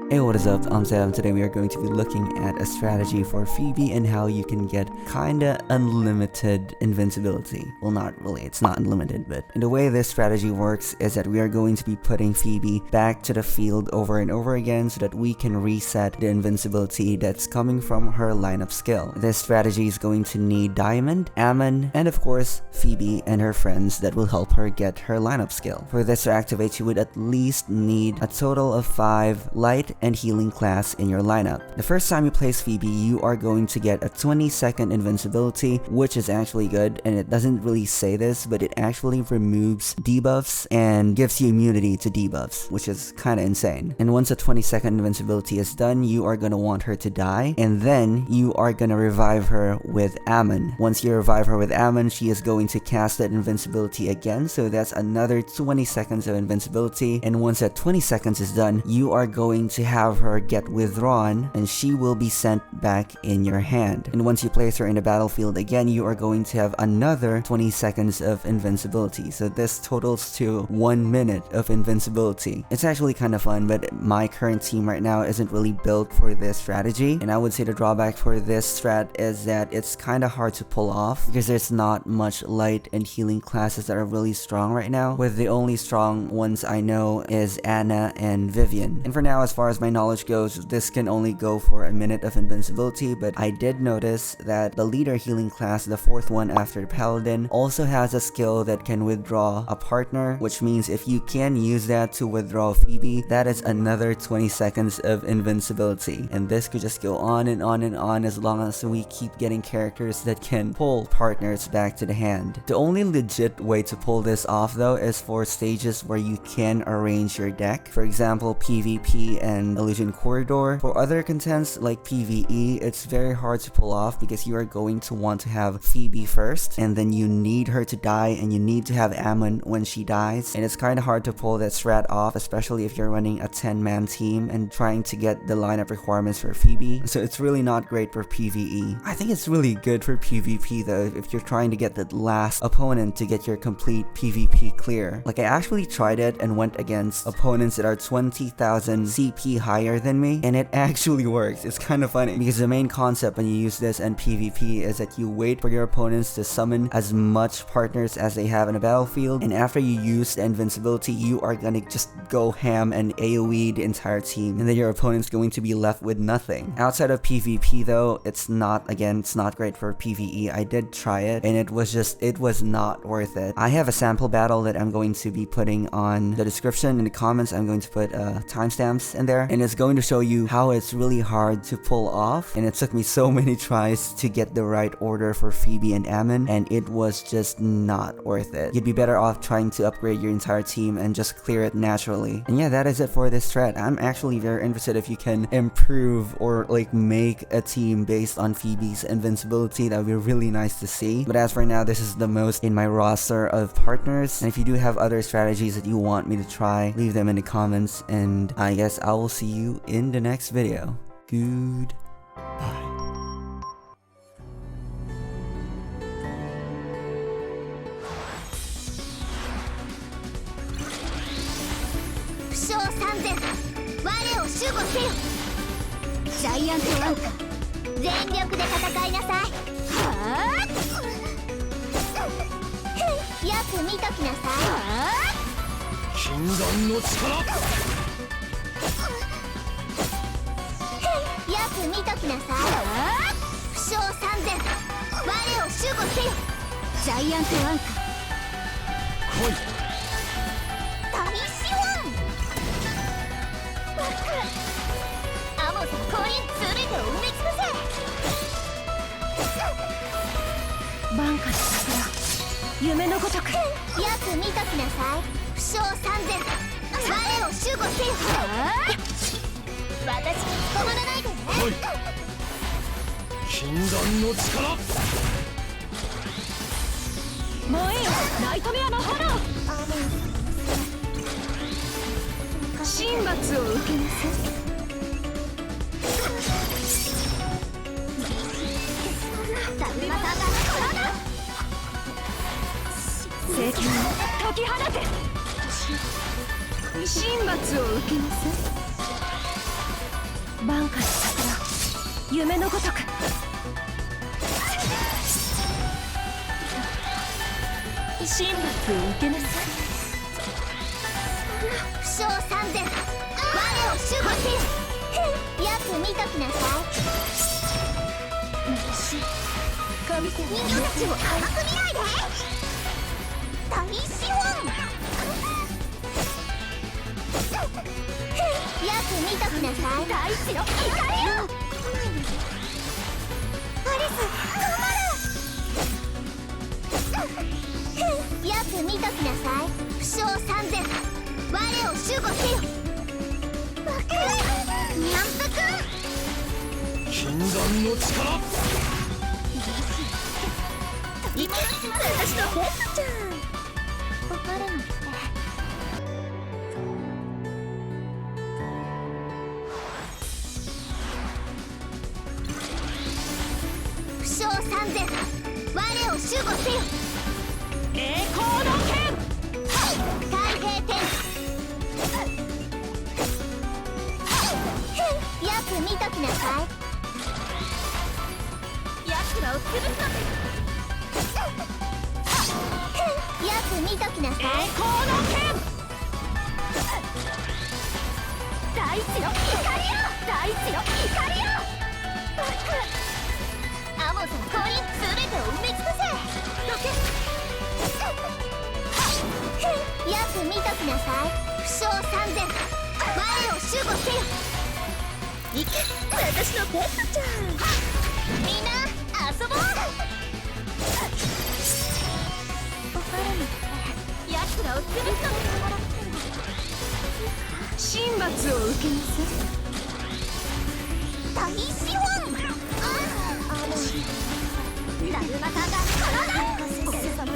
Hey, what is up? I'm Sam. Today we are going to be looking at a strategy for Phoebe and how you can get kinda unlimited invincibility. Well, not really, it's not unlimited, but the way this strategy works is that we are going to be putting Phoebe back to the field over and over again so that we can reset the invincibility that's coming from her lineup skill. This strategy is going to need Diamond, Amon, and of course Phoebe and her friends that will help her get her lineup skill. For this to activate, you would at least need a total of 5 light and healing class in your lineup. The first time you place Phoebe, you are going to get a 20-second invincibility, which is actually good, and it doesn't really say this, but it actually removes debuffs and gives you immunity to debuffs, which is kinda insane. And once a 20-second invincibility is done, you are gonna want her to die, and then you are gonna revive her with Amon. Once you revive her with Amon, she is going to cast that invincibility again, so that's another 20 seconds of invincibility, and once that 20 seconds is done, you are going to have her get withdrawn and she will be sent back in your hand. And once you place her in the battlefield again, you are going to have another 20 seconds of invincibility. So this totals to 1 minute of invincibility. It's actually kind of fun, but my current team right now isn't really built for this strategy. And I would say the drawback for this strat is that it's kind of hard to pull off because there's not much light and healing classes that are really strong right now, with the only strong ones I know is Anna and Vivian. And for now, as far as my knowledge goes, this can only go for a minute of invincibility, but I did notice that the leader healing class, the 4th one after the paladin, also has a skill that can withdraw a partner, which means if you can use that to withdraw Phoebe, that is another 20 seconds of invincibility. And this could just go on and on and on as long as we keep getting characters that can pull partners back to the hand. The only legit way to pull this off though is for stages where you can arrange your deck. For example, PvP and Illusion Corridor. For other contents like PvE, it's very hard to pull off because you are going to want to have Phoebe first, and then you need her to die, and you need to have Amon when she dies, and it's kind of hard to pull that strat off, especially if you're running a 10-man team and trying to get the lineup requirements for Phoebe. So it's really not great for PvE. I think it's really good for PvP though, if you're trying to get the last opponent to get your complete PvP clear. Like, I actually tried it and went against opponents that are 20,000 CP higher than me, and it actually works. It's kind of funny because the main concept when you use this in PvP is that you wait for your opponents to summon as much partners as they have in a battlefield, and after you use the invincibility, you are gonna just go ham and AoE the entire team, and then your opponent's going to be left with nothing. Outside of PvP though, it's not great for PvE. I did try it and it was not worth it. I have a sample battle that I'm going to be putting on the description. In the comments, I'm going to put timestamps in there, and it's going to show you how it's really hard to pull off, and it took me so many tries to get the right order for Phoebe and Amon, and it was just not worth it. You'd be better off trying to upgrade your entire team and just clear it naturally. And yeah, that is it for this strat. I'm actually very interested if you can improve or like make a team based on Phoebe's invincibility. That would be really nice to see. But as for now, this is the most in my roster of partners, and if you do have other strategies that you want me to try, leave them in the comments, and I guess I will see you in the next video. Goodbye. 守護せよ。ジャイアントワンカ全力で戦いなさい。はあ。よく見ときなさい。はあ。禁断の力。よく見ときなさい。はあ。負傷3000。我を守護せよ。ジャイアントワンカ来い。大資本。アモンさん降臨全てを埋め尽くせ。バンカの桜夢のごとく。よく見ときなさい。負傷3000。我を守護せよ。私に捕まらないでね。禁断の力。もういいよナイトメアの炎。神罰を受けなさい。聖剣を解き放て。神罰を受けなさい。晩夏の桜、夢のごとく。神罰を受けなさい。負傷3000、我を守護せよ。よく見ときなさい。神様人形たちを甘く見ないで。大資本。よく見ときなさい。大地の怒りよ。アリス、頑張る。よく見ときなさい。負傷3000、我を守護せよ。にゃんぷくん。禁断の力。今のうちまで私のペットちゃん。怒るのって負傷3000、我を守護せよ。栄光の剣。太平天。よく見ときなさい。奴らを潰すのです。よく見ときなさい。栄光の剣。大地の怒りよ。大地の怒りよ。アモンさん降臨、全てを埋め尽くせ。どけ。よく見ときなさい。負傷3000、我を守護せよ。行け、私のペットちゃん。みんな遊ぼう。怒らぬって奴らを潰すのです。神罰を受けなさい。大資本。だるまさんが体。お世様に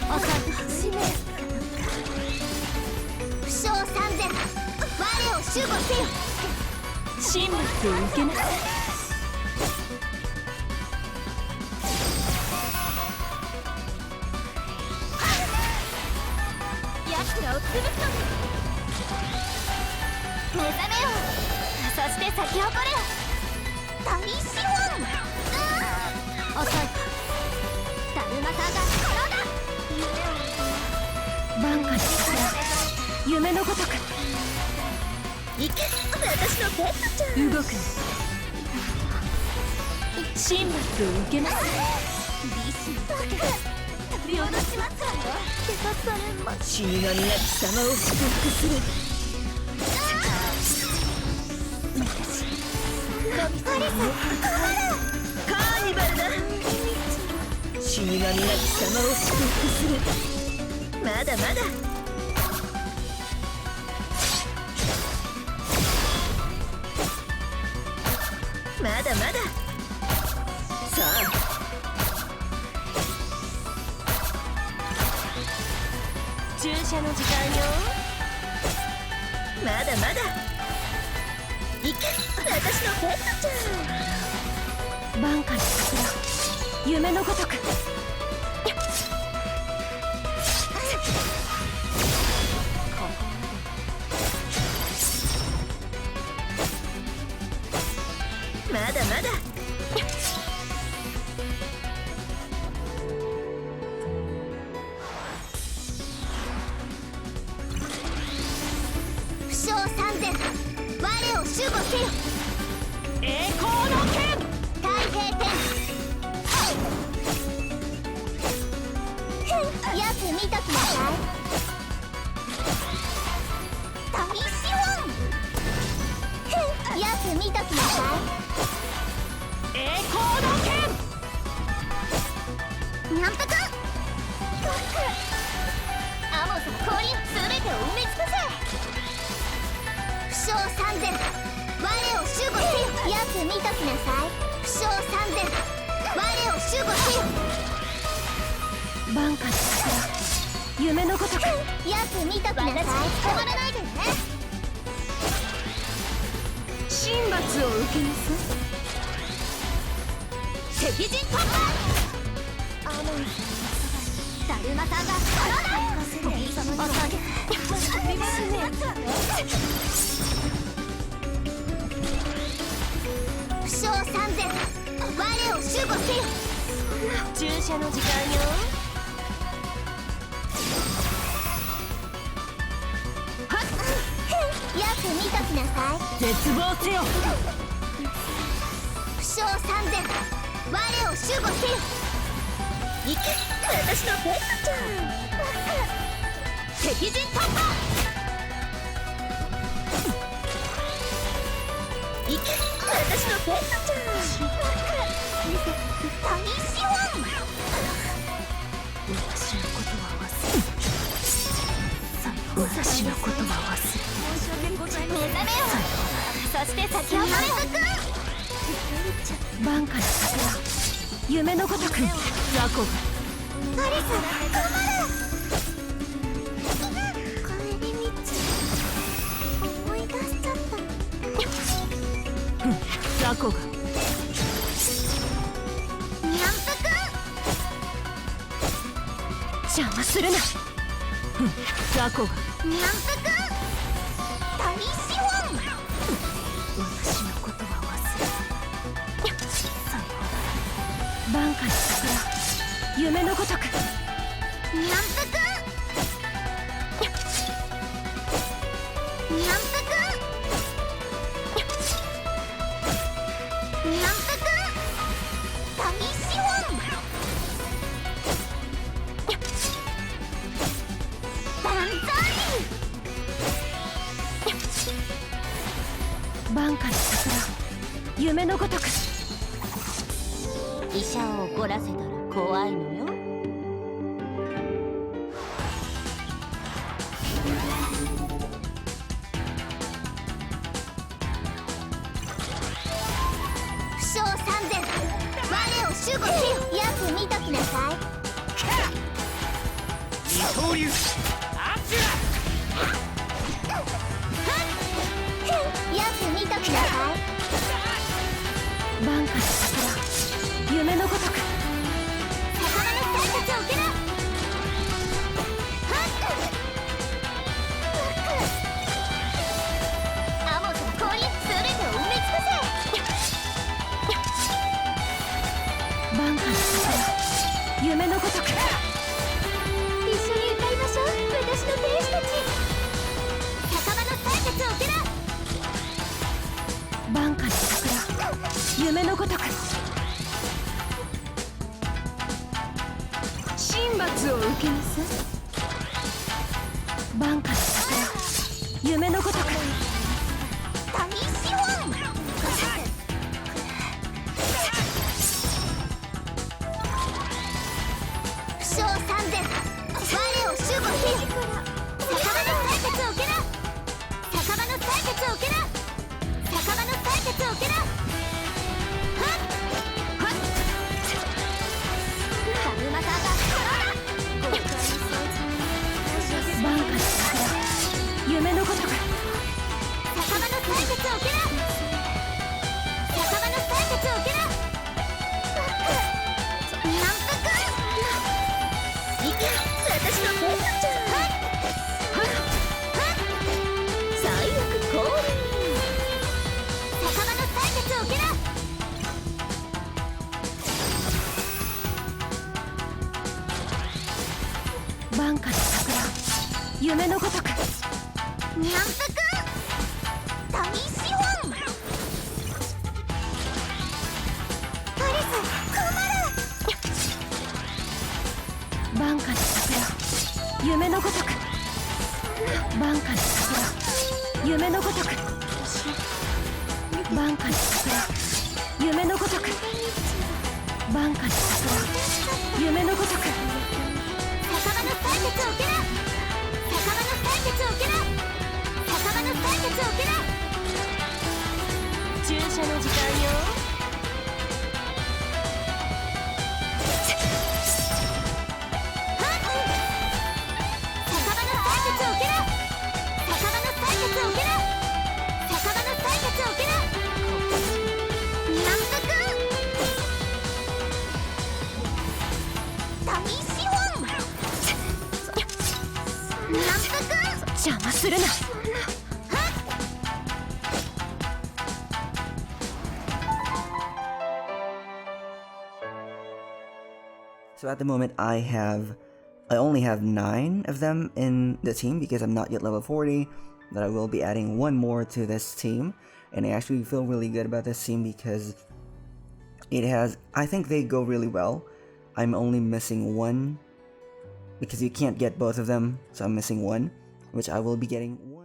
おさんしめ。負傷3000、我を守護せよ。神罰を受けなさい。奴らを潰すのです。目覚めよ。そして咲き誇れ。大資本。遅い。だるまさんが晩夏の桜、夢のごとく。行け、私のペットちゃん。動くな。神罰を受けなさい。ビシッと取り戻しますわよ。手さされます。死神が貴様を祝福する。アリス、カーニバルだ。死神が貴様を祝福する。まだまだ。まだまだ。さあ。注射の時間よ。まだまだ。行け、私のペットちゃん。晩夏の桜、夢のごとく。まだまだ。負傷3000、我を守護せよ。栄光の剣。太平天。よく見ときなさい。大資本。よく見ときなさい。栄光の剣。にゃんぷくん。アモンさん降臨、全てを埋め尽くせ。負傷3000、我を守護せよ。よく見ときなさい。負傷3000、我を守護せよ。晩夏の桜、夢のごとく。よく見ときなさい。止まらないでね。神罰を受けなさい。敵陣突破。アモンだるまさんが体。おさげ。せよ。注射の時間よ。よく見ときなさい。絶望せよ。負傷3000、我を守護せよ。行け、私のペットちゃん。敵陣突破。行け、私のペットちゃん。大資本。私のことは忘れて。私のことは忘れて。目覚めよ。そして先を止めつく。バンカの桜、夢のごとく雑魚が。アリス、頑張る。帰り道思い出しちゃった。雑魚が。ニャンプ邪魔するな。雑魚が。くん、ニャンプくん、大資本。私のことは忘れて。さようなら。バンカの桜、夢のごとく。ニャンプくん、ニャンプくん、ニャンプくん、大資本。万歳。バンカの桜、夢のごとく。医者を怒らせたら怖いのよ。負傷3000、我を守護せよ。よく見ときなさい。二刀流アチュよく見ときなさい。バンカの桜、夢のごとく。魚の採血を受けな。アモンの氷、全てを埋め尽くバンカの桜、夢のごとく。せ。一緒に歌いましょう、私の天使たち。魚の採血を受けな。バンカの桜、夢のごとく。神罰を受けなさい。バンカの桜、夢のごとく。大資本。負傷3000、我を守護せよ。魚の採血を受けな。魚の採血を受けな。魚の採血を受けな。だるまさんがバンカの桜、夢のごとく。魚の採血を受けな。魚の採血を受けな。ニャンプくん、行け、私のペットちゃん。最悪降臨。魚の採血を受けな。バンカの桜、夢のごとく。ニャンプくん、大資本。アリス、頑張る。バンカの桜、夢のごとく。バンカの桜、夢のごとく。バンカの桜、夢のごとく。バンカの桜、夢のごとく。魚の採血を受けな。魚の採血を受けな。魚の採血を受けな。注射の時間よ。魚の採血を受けな。魚の採血を受けな。魚の採血を受けな。ニャンプくん、大資本。ニャンプくん、邪魔するな。So at the moment I only have 9 of them in the team because I'm not yet level 40, but I will be adding 1 more to this team, and I actually feel really good about this team because I think they go really well. I'm only missing 1 because you can't get both of them, so I'm missing 1, which I will be getting 1.